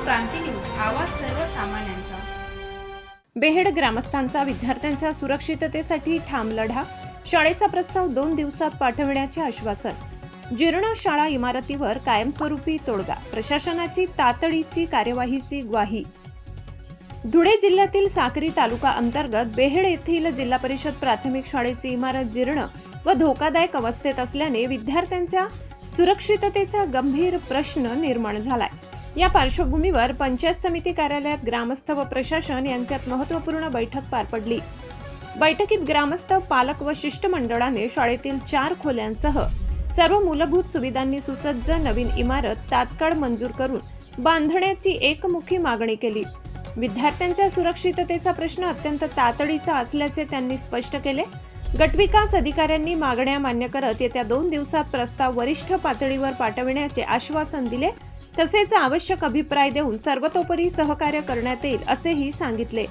क्रांती news, आवाज सर्वसामान्यांचा। बेहेड ग्रामस्थांचा विद्यार्थ्यांच्या सुरक्षिततेसाठी ठाम लढा, शाळेचा प्रस्ताव 2 दिवसात पाठविण्याचे आश्वासन। जीर्ण शाळा इमारतीवर कायमस्वरूपी तोडगा, प्रशासनाची तातडीची कार्यवाहीची ग्वाही। धुळे जिल्ह्यातील साक्री तालुका अंतर्गत बेहेड येथील जिल्हा परिषद प्राथमिक शाळेची इमारत जीर्ण व धोकादायक अवस्थेत असल्याने विद्यार्थ्यांच्या सुरक्षिततेचा गंभीर प्रश्न निर्माण झालाय। या पार्श्वभूमीवर पंचायत समिती कार्यालयात ग्रामस्थ व प्रशासन यांच्यात महत्त्वपूर्ण बैठक पार पडली। बैठकीत ग्रामस्थ, पालक व शिष्टमंडळाने शाळेतील 4 खोल्यांसह सर्व मूलभूत सुविधांनी सुसज्ज नवीन इमारत तात्काळ मंजूर करून बांधण्याची एकमुखी मागणी केली। विद्यार्थ्यांच्या सुरक्षिततेचा प्रश्न अत्यंत तातडीचा असल्याचे त्यांनी स्पष्ट केले। गटविकास अधिकाऱ्यांनी मागण्या मान्य करत येत्या 2 दिवसात प्रस्ताव वरिष्ठ पातळीवर पाठविण्याचे आश्वासन दिले। तसेच आवश्यक अभिप्राय देऊन सर्वतोपरी सहकार्य करण्यात येईल असेही सांगितले।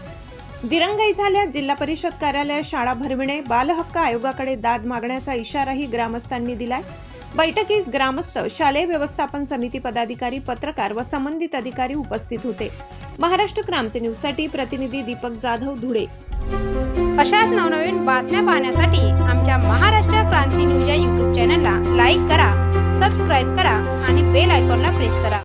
दिरंगाई झाल्यास जिल्हा परिषद कार्यालयात शाळा भरविणे, बालहक्क आयोगाकडे दाद मागण्याचा इशाराही ग्रामस्थांनी दिलाय। बैठकीस ग्रामस्थ, शालेय व्यवस्थापन समिती पदाधिकारी, पत्रकार व संबंधित अधिकारी उपस्थित होते। महाराष्ट्र क्रांती न्यूज साठी प्रतिनिधी दीपक जाधव, धुळे। अशाच नवनवीन बातम्या पाहण्यासाठी आमच्या महाराष्ट्र क्रांती न्यूज या YouTube चॅनलला लाईक करा, सबस्क्राईब करा आणि बेल आयकॉनला प्रेस करा।